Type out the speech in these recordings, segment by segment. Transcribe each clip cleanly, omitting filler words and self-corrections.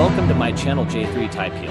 Welcome to my channel J3 Typeel.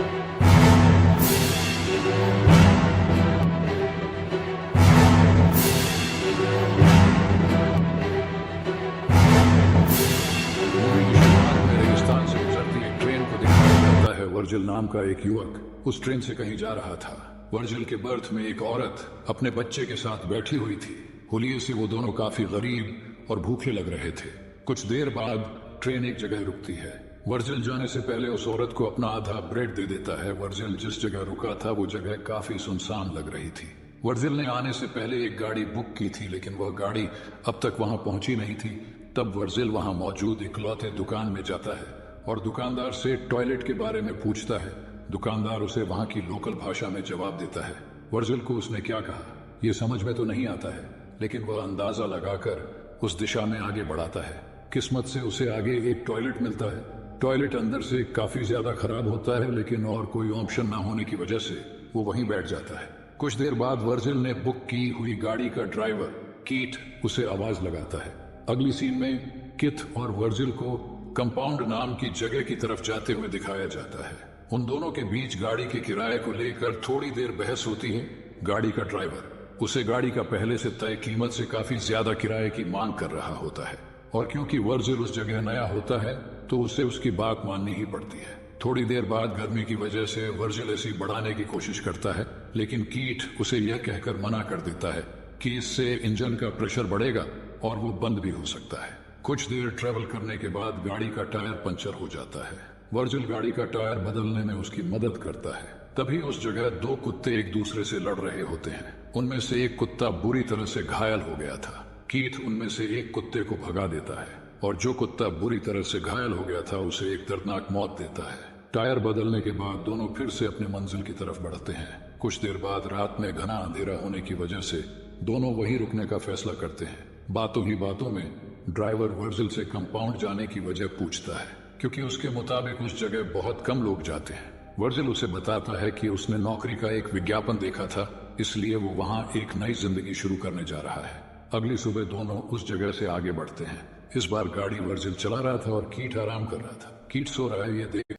रेगिस्तान से गुजरती एक ट्रेन को दिखाया जाता है। वर्जिल नाम का एक युवक उस ट्रेन से कहीं जा रहा था। वर्जिल के बर्थ में एक औरत अपने बच्चे के साथ बैठी हुई थी। हुलिये से वो दोनों काफी गरीब और भूखे लग रहे थे। कुछ देर बाद ट्रेन एक जगह रुकती है। वर्जिल जाने से पहले उस औरत को अपना आधा ब्रेड दे देता है। वर्जिल जिस जगह रुका था वो जगह काफी सुनसान लग रही थी। वर्जिल ने आने से पहले एक गाड़ी बुक की थी, लेकिन वह गाड़ी अब तक वहां पहुंची नहीं थी। तब वर्जिल वहां मौजूद इकलौते दुकान में जाता है और दुकानदार से टॉयलेट के बारे में पूछता है। दुकानदार उसे वहां की लोकल भाषा में जवाब देता है। वर्जिल को उसने क्या कहा ये समझ में तो नहीं आता है, लेकिन वह अंदाजा लगाकर उस दिशा में आगे बढ़ाता है। किस्मत से उसे आगे एक टॉयलेट मिलता है। टॉयलेट अंदर से काफी ज्यादा खराब होता है, लेकिन और कोई ऑप्शन ना होने की वजह से वो वहीं बैठ जाता है। कुछ देर बाद वर्जिल ने बुक की हुई गाड़ी का ड्राइवर कीट उसे आवाज लगाता है। अगली सीन में किथ और वर्जिल को कंपाउंड नाम की जगह की तरफ जाते हुए दिखाया जाता है। उन दोनों के बीच गाड़ी के किराए को लेकर थोड़ी देर बहस होती है। गाड़ी का ड्राइवर उसे गाड़ी का पहले से तय कीमत से काफी ज्यादा किराए की मांग कर रहा होता है, और क्योंकि वर्जिल उस जगह नया होता है तो उसे उसकी बात माननी ही पड़ती है। थोड़ी देर बाद गर्मी की वजह से वर्जिल एसी बढ़ाने की कोशिश करता है, लेकिन कीट उसे यह कहकर मना कर देता है कि इससे इंजन का प्रेशर बढ़ेगा और वो बंद भी हो सकता है। कुछ देर ट्रेवल करने के बाद गाड़ी का टायर पंचर हो जाता है। वर्जिल गाड़ी का टायर बदलने में उसकी मदद करता है। तभी उस जगह दो कुत्ते एक दूसरे से लड़ रहे होते हैं। उनमें से एक कुत्ता बुरी तरह से घायल हो गया था। कीथ उनमें से एक कुत्ते को भगा देता है और जो कुत्ता बुरी तरह से घायल हो गया था उसे एक दर्दनाक मौत देता है। टायर बदलने के बाद दोनों फिर से अपने मंजिल की तरफ बढ़ते हैं। कुछ देर बाद रात में घना अंधेरा होने की वजह से दोनों वहीं रुकने का फैसला करते हैं। बातों ही बातों में ड्राइवर वर्जिल से कंपाउंड जाने की वजह पूछता है, क्योंकि उसके मुताबिक उस जगह बहुत कम लोग जाते हैं। वर्जिल उसे बताता है कि उसने नौकरी का एक विज्ञापन देखा था, इसलिए वो वहां एक नई जिंदगी शुरू करने जा रहा है। अगली सुबह दोनों उस जगह से आगे बढ़ते हैं। इस बार गाड़ी वर्जिल चला रहा था और कीट आराम कर रहा था। कीट सो रहा है ये देख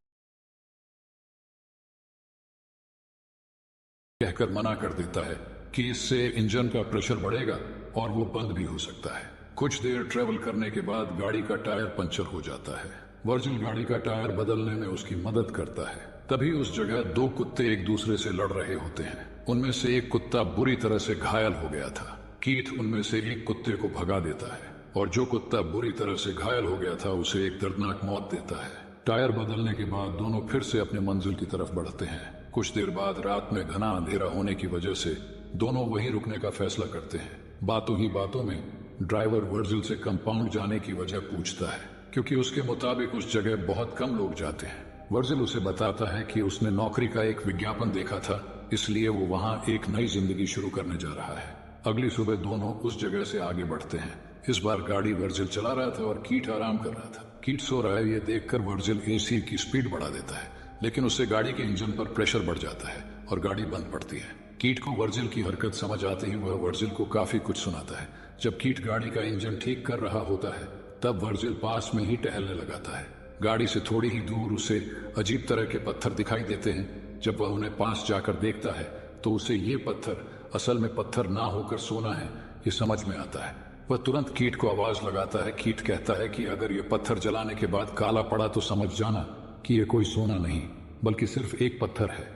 कहकर मना कर देता है कि इससे इंजन का प्रेशर बढ़ेगा और वो बंद भी हो सकता है। कुछ देर ट्रेवल करने के बाद गाड़ी का टायर पंचर हो जाता है। वर्जिल गाड़ी का टायर बदलने में उसकी मदद करता है। तभी उस जगह दो कुत्ते एक दूसरे से लड़ रहे होते हैं। उनमें से एक कुत्ता बुरी तरह से घायल हो गया था। कीथ उनमें से एक कुत्ते को भगा देता है और जो कुत्ता बुरी तरह से घायल हो गया था उसे एक दर्दनाक मौत देता है। टायर बदलने के बाद दोनों फिर से अपने मंजिल की तरफ बढ़ते हैं। कुछ देर बाद रात में घना अंधेरा होने की वजह से दोनों वहीं रुकने का फैसला करते हैं। बातों ही बातों में ड्राइवर वर्जिल से कंपाउंड जाने की वजह पूछता है, क्योंकि उसके मुताबिक उस जगह बहुत कम लोग जाते हैं। वर्जिल उसे बताता है कि उसने नौकरी का एक विज्ञापन देखा था, इसलिए वो वहां एक नई जिंदगी शुरू करने जा रहा है। अगली सुबह दोनों उस जगह से आगे बढ़ते हैं। इस बार गाड़ी वर्जिल चला रहा था और कीट आराम कर रहा था। कीट सो रहा है ये देखकर वर्जिल एसी की स्पीड बढ़ा देता है, लेकिन उससे गाड़ी के इंजन पर प्रेशर बढ़ जाता है और गाड़ी बंद पड़ती है। कीट को वर्जिल की हरकत समझ आते ही वह वर्जिल को काफी कुछ सुनाता है। जब कीट गाड़ी का इंजन ठीक कर रहा होता है तब वर्जिल पास में ही टहलने लगाता है। गाड़ी से थोड़ी ही दूर उसे अजीब तरह के पत्थर दिखाई देते हैं। जब वह उन्हें पास जाकर देखता है तो उसे ये पत्थर असल में पत्थर ना होकर सोना है ये समझ में आता है। वह तुरंत कीट को आवाज लगाता है। कीट कहता है कि अगर ये पत्थर जलाने के बाद काला पड़ा तो समझ जाना कि ये कोई सोना नहीं बल्कि सिर्फ एक पत्थर है।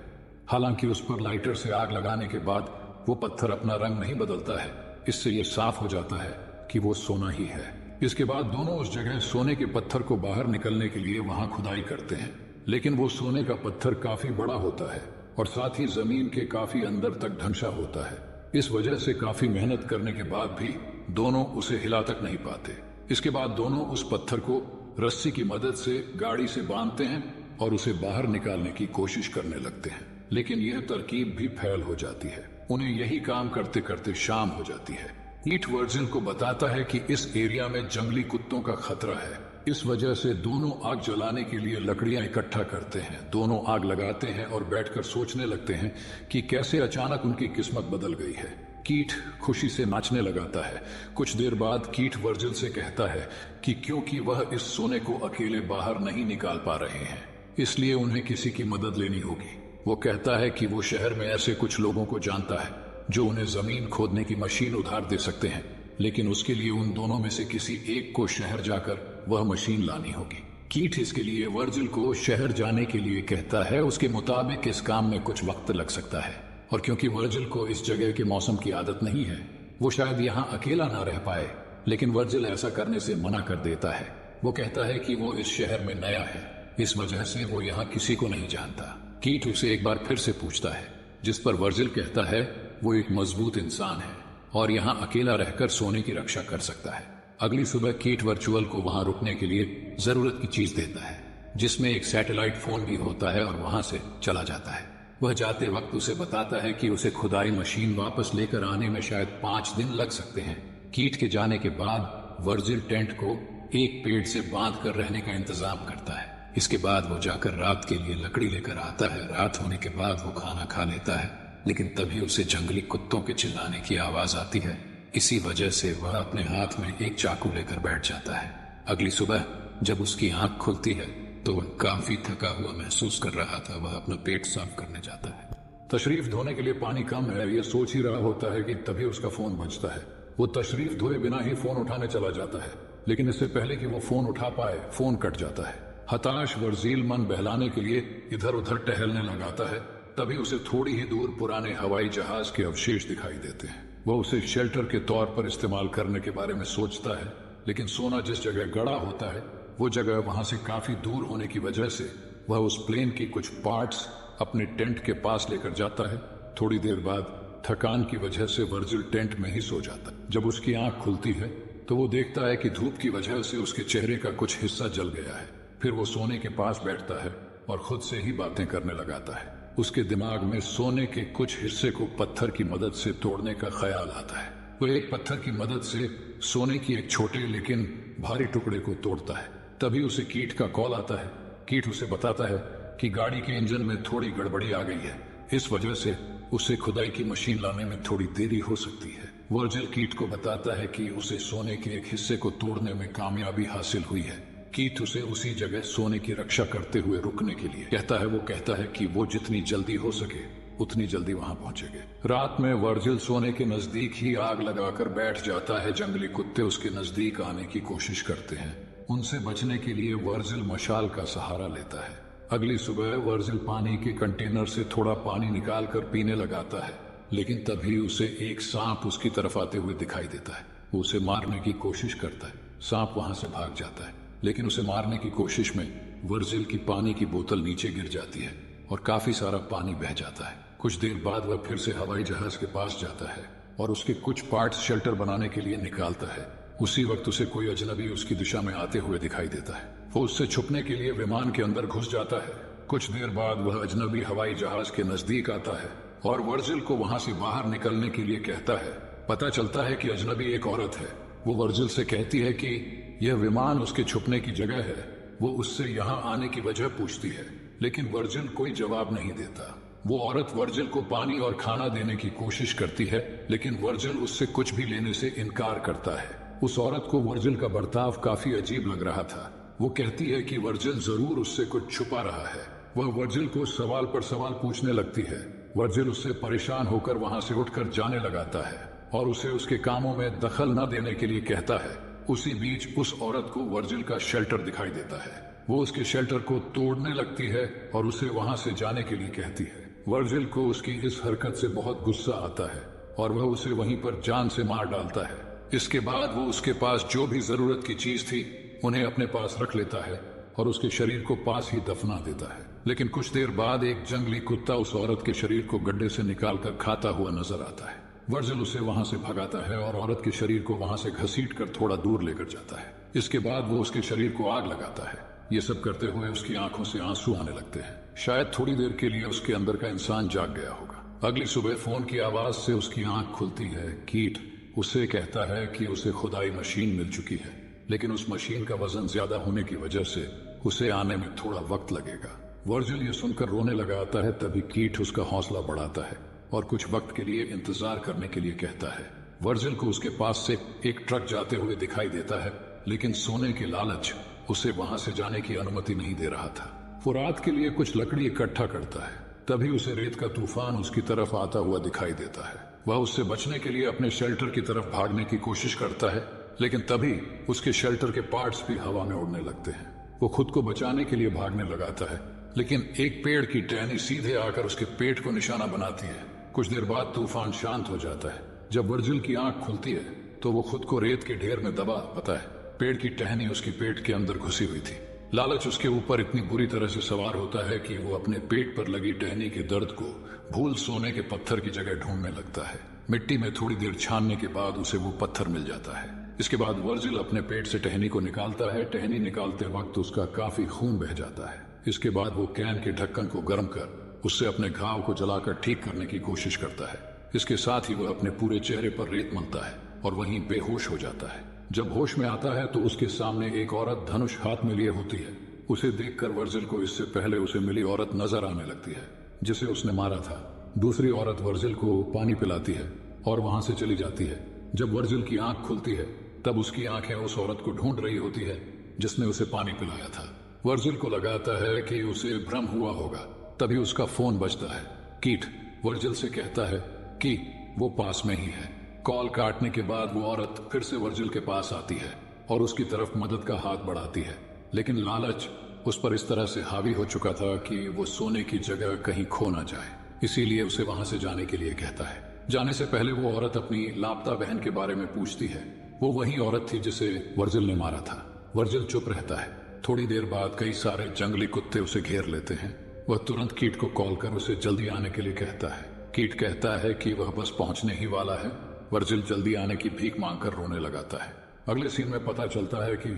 हालांकि उस पर लाइटर से आग लगाने के बाद वो पत्थर अपना रंग नहीं बदलता है। इससे ये साफ हो जाता है कि वो सोना ही है। इसके बाद दोनों उस जगह सोने के पत्थर को बाहर निकलने के लिए वहां खुदाई करते हैं, लेकिन वो सोने का पत्थर काफी बड़ा होता है और साथ ही जमीन के काफी अंदर तक ढंसा होता है। इस वजह से काफी मेहनत करने के बाद भी दोनों उसे हिला तक नहीं पाते। इसके बाद दोनों उस पत्थर को रस्सी की मदद से गाड़ी से बांधते हैं और उसे बाहर निकालने की कोशिश करने लगते हैं, लेकिन यह तरकीब भी फेल हो जाती है। उन्हें यही काम करते करते शाम हो जाती है। कीट वर्जिल को बताता है कि इस एरिया में जंगली कुत्तों का खतरा है। इस वजह से दोनों आग जलाने के लिए लकड़ियां इकट्ठा करते हैं। दोनों आग लगाते हैं और बैठकर सोचने लगते हैं कि कैसे अचानक उनकी किस्मत बदल गई है। कीट खुशी से नाचने लगाता है। कुछ देर बाद कीट वर्जिल से कहता है कि क्योंकि वह इस सोने को अकेले बाहर नहीं निकाल पा रहे हैं, इसलिए उन्हें किसी की मदद लेनी होगी। वो कहता है कि वो शहर में ऐसे कुछ लोगों को जानता है जो उन्हें जमीन खोदने की मशीन उधार दे सकते हैं, लेकिन उसके लिए उन दोनों में से किसी एक को शहर जाकर वह मशीन लानी होगी। कीट इसके लिए वर्जिल को शहर जाने के लिए कहता है। उसके मुताबिक इस काम में कुछ वक्त लग सकता है, और क्योंकि वर्जिल को इस जगह के मौसम की आदत नहीं है, वो शायद यहाँ अकेला ना रह पाए, लेकिन वर्जिल ऐसा करने से मना कर देता है। वो कहता है कि वो इस शहर में नया है, इस वजह से वो यहाँ किसी को नहीं जानता। कीट उसे एक बार फिर से पूछता है, जिस पर वर्जिल कहता है वो एक मजबूत इंसान है और यहाँ अकेला रहकर सोने की रक्षा कर सकता है। अगली सुबह कीट वर्चुअल को वहां रुकने के लिए जरूरत की चीज देता है, जिसमें एक सैटेलाइट फोन भी होता है, और वहां से चला जाता है। वह जाते वक्त उसे बताता है कि उसे खुदाई मशीन वापस लेकर आने में शायद 5 दिन लग सकते हैं। कीट के जाने के बाद वर्जिल टेंट को एक पेड़ से बांध कर रहने का इंतजाम करता है। इसके बाद वो जाकर रात के लिए लकड़ी लेकर आता है। रात होने के बाद वो खाना खा लेता है, लेकिन तभी उसे जंगली कुत्तों के चिल्लाने की आवाज आती है। इसी वजह से वह अपने हाथ में एक चाकू लेकर बैठ जाता है। अगली सुबह जब उसकी आंख खुलती है तो वह काफी थका हुआ महसूस कर रहा था। वह अपना पेट साफ करने जाता है। तशरीफ धोने के लिए पानी कम है, यह सोच ही रहा होता है कि तभी उसका फोन बजता है। वो तशरीफ धोए बिना ही फोन उठाने चला जाता है, लेकिन इससे पहले कि वो फोन उठा पाए, फोन कट जाता है। हताश वर्जील मन बहलाने के लिए इधर उधर टहलने लगाता है। तभी उसे थोड़ी ही दूर पुराने हवाई जहाज के अवशेष दिखाई देते हैं। वह उसे शेल्टर के तौर पर इस्तेमाल करने के बारे में सोचता है, लेकिन सोना जिस जगह गड़ा होता है वो जगह वहां से काफी दूर होने की वजह से वह उस प्लेन की कुछ पार्ट्स अपने टेंट के पास लेकर जाता है। थोड़ी देर बाद थकान की वजह से वर्जिल टेंट में ही सो जाता है। जब उसकी आंख खुलती है तो वो देखता है कि धूप की वजह से उसके चेहरे का कुछ हिस्सा जल गया है। फिर वो सोने के पास बैठता है और खुद से ही बातें करने लगाता है। उसके दिमाग में सोने के कुछ हिस्से को पत्थर की मदद से तोड़ने का ख्याल आता है। वो एक पत्थर की मदद से सोने की एक छोटे लेकिन भारी टुकड़े को तोड़ता है। तभी उसे कीट का कॉल आता है। कीट उसे बताता है कि गाड़ी के इंजन में थोड़ी गड़बड़ी आ गई है, इस वजह से उसे खुदाई की मशीन लाने में थोड़ी देरी हो सकती है। वर्जिल कीट को बताता है कि उसे सोने के एक हिस्से को तोड़ने में कामयाबी हासिल हुई है। कीट उसे उसी जगह सोने की रक्षा करते हुए रुकने के लिए कहता है। वो कहता है कि वो जितनी जल्दी हो सके उतनी जल्दी वहां पहुंचेंगे। रात में वर्जिल सोने के नजदीक ही आग लगाकर बैठ जाता है। जंगली कुत्ते उसके नजदीक आने की कोशिश करते हैं। उनसे बचने के लिए वर्जिल मशाल का सहारा लेता है। अगली सुबह वर्जिल पानी के कंटेनर से थोड़ा पानी निकाल कर पीने लगाता है, लेकिन तभी उसे एक सांप उसकी तरफ आते हुए दिखाई देता है। वो उसे मारने की कोशिश करता है। सांप वहां से भाग जाता है, लेकिन उसे मारने की कोशिश में वर्जिल की पानी की बोतल नीचे गिर जाती है और काफी सारा पानी बह जाता है। कुछ देर बाद वह फिर से हवाई जहाज के पास जाता है और उसके कुछ पार्ट्स शेल्टर बनाने के लिए निकालता है। उसी वक्त उसे कोई अजनबी उसकी दिशा में आते हुए दिखाई देता है। वो उससे छुपने के लिए विमान के अंदर घुस जाता है। कुछ देर बाद वह अजनबी हवाई जहाज के नजदीक आता है और वर्जिल को वहां से बाहर निकलने के लिए कहता है। पता चलता है कि अजनबी एक औरत है। वो वर्जिल से कहती है कि यह विमान उसके छुपने की जगह है। वो उससे यहाँ आने की वजह पूछती है, लेकिन वर्जिल कोई जवाब नहीं देता। वो औरत वर्जिल को पानी और खाना देने की कोशिश करती है, लेकिन वर्जिल उससे कुछ भी लेने से इनकार करता है। उस औरत को वर्जिल का बर्ताव काफी अजीब लग रहा था। वो कहती है कि वर्जिल जरूर उससे कुछ छुपा रहा है। वह वर्जिल को सवाल पर सवाल पूछने लगती है। वर्जिल उससे परेशान होकर वहां से उठकर जाने लगाता है और उसे उसके कामों में दखल न देने के लिए कहता है। उसी बीच उस औरत को वर्जिल का शेल्टर दिखाई देता है। वो उसके शेल्टर को तोड़ने लगती है और उसे वहां से जाने के लिए कहती है। वर्जिल को उसकी इस हरकत से बहुत गुस्सा आता है और वह उसे वहीं पर जान से मार डालता है। इसके बाद वो उसके पास जो भी जरूरत की चीज थी उन्हें अपने पास रख लेता है और उसके शरीर को पास ही दफना देता है। लेकिन कुछ देर बाद एक जंगली कुत्ता उस औरत के शरीर को गड्ढे से निकालकर खाता हुआ नजर आता है। वर्जिल उसे वहां से भगाता है और औरत के शरीर को वहां से घसीटकर थोड़ा दूर लेकर जाता है। इसके बाद वो उसके शरीर को आग लगाता है। ये सब करते हुए उसकी आंखों से आंसू आने लगते हैं। शायद थोड़ी देर के लिए उसके अंदर का इंसान जाग गया होगा। अगली सुबह फोन की आवाज से उसकी आंख खुलती है। कीट उसे कहता है कि उसे खुदाई मशीन मिल चुकी है, लेकिन उस मशीन का वजन ज्यादा होने की वजह से उसे आने में थोड़ा वक्त लगेगा। वर्जिल ये सुनकर रोने लगाता है। तभी कीट उसका हौसला बढ़ाता है और कुछ वक्त के लिए इंतजार करने के लिए कहता है। वर्जिल को उसके पास से एक ट्रक जाते हुए दिखाई देता है, लेकिन सोने के लालच उसे वहां से जाने की अनुमति नहीं दे रहा था। वो रात के लिए कुछ लकड़ी इकट्ठा करता है। तभी उसे रेत का तूफान उसकी तरफ आता हुआ दिखाई देता है। वह उससे बचने के लिए अपने शेल्टर की तरफ भागने की कोशिश करता है, लेकिन तभी उसके शेल्टर के पार्ट्स भी हवा में उड़ने लगते हैं। वो खुद को बचाने के लिए भागने लगाता है, लेकिन एक पेड़ की टहनी सीधे आकर उसके पेट को निशाना बनाती है। कुछ देर बाद तूफान शांत हो जाता है। जब वर्जिल की आंख खुलती है तो वो खुद को रेत के ढेर में दबा पाता है। पेड़ की टहनी उसके पेट के अंदर घुसी हुई थी। लालच उसके ऊपर इतनी बुरी तरह से सवार होता है कि वो अपने पेट पर लगी टहनी के दर्द को भूल सोने के पत्थर की जगह ढूंढने लगता है। मिट्टी में थोड़ी देर छानने के बाद उसे वो पत्थर मिल जाता है। इसके बाद वर्जिल अपने पेट से टहनी को निकालता है। टहनी निकालते वक्त उसका काफी खून बह जाता है। इसके बाद वो कैन के ढक्कन को गर्म कर उससे अपने घाव को जलाकर ठीक करने की कोशिश करता है। इसके साथ ही वह अपने पूरे चेहरे पर रेत मलता है और वहीं बेहोश हो जाता है। जब होश में आता है तो उसके सामने एक औरत धनुष हाथ में लिए होती है। उसे देखकर वर्जिल को इससे पहले उसे मिली औरत नजर आने लगती है जिसे उसने मारा था। दूसरी औरत वर्जिल को पानी पिलाती है और वहां से चली जाती है। जब वर्जिल की आंख खुलती है तब उसकी आंखें उस औरत को ढूंढ रही होती है जिसने उसे पानी पिलाया था। वर्जिल को लगाता है कि उसे भ्रम हुआ होगा। तभी उसका फोन बजता है। कीट वर्जिल से कहता है कि वो पास में ही है। कॉल काटने के बाद वो औरत फिर से वर्जिल के पास आती है और उसकी तरफ मदद का हाथ बढ़ाती है, लेकिन लालच उस पर इस तरह से हावी हो चुका था कि वो सोने की जगह कहीं खो ना जाए, इसीलिए उसे वहां से जाने के लिए कहता है। जाने से पहले वो औरत अपनी लापता बहन के बारे में पूछती है। वो वही औरत थी जिसे वर्जिल ने मारा था। वर्जिल चुप रहता है। थोड़ी देर बाद कई सारे जंगली कुत्ते उसे घेर लेते हैं। वह तुरंत कीट को कॉल कर उसे जल्दी आने के लिए कहता है। कीट कहता है कि वह बस पहुंचने ही वाला है। वर्जिल जल्दी आने की भीख मांगकर रोने लगाता है। अगले सीन में पता चलता है कि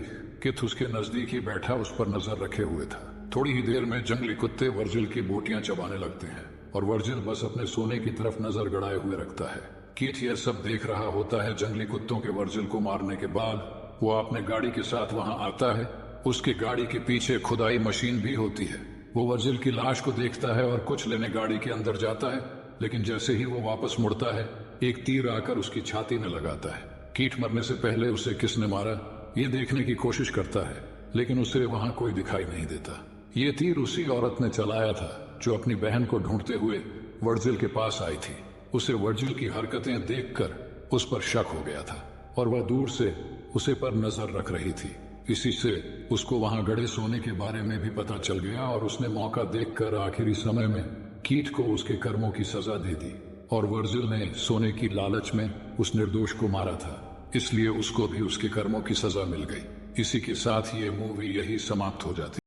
किथ उसके नजदीक ही बैठा उस पर नजर रखे हुए था। थोड़ी ही देर में जंगली कुत्ते वर्जिल की बोटियां चबाने लगते हैं और वर्जिल बस अपने सोने की तरफ नजर गड़ाए हुए रखता है। कीट यह सब देख रहा होता है। जंगली कुत्तों के वर्जिल को मारने के बाद वो अपने गाड़ी के साथ वहां आता है। उसकी गाड़ी के पीछे खुदाई मशीन भी होती है। वो वर्जिल की लाश को देखता है और कुछ लेने गाड़ी के अंदर जाता है, लेकिन जैसे ही वो वापस मुड़ता है एक तीर आकर उसकी छाती में लगाता है। कीट मरने से पहले उसे किसने मारा ये देखने की कोशिश करता है, लेकिन उसे वहां कोई दिखाई नहीं देता। ये तीर उसी औरत ने चलाया था जो अपनी बहन को ढूंढते हुए वर्जिल के पास आई थी। उसे वर्जिल की हरकतें देखकर उस पर शक हो गया था और वह दूर से उसे पर नजर रख रही थी। इसी से उसको वहां गड़े सोने के बारे में भी पता चल गया और उसने मौका देखकर आखिरी समय में कीट को उसके कर्मों की सजा दे दी और वर्जिल ने सोने की लालच में उस निर्दोष को मारा था, इसलिए उसको भी उसके कर्मों की सजा मिल गई। इसी के साथ ये मूवी यही समाप्त हो जाती है।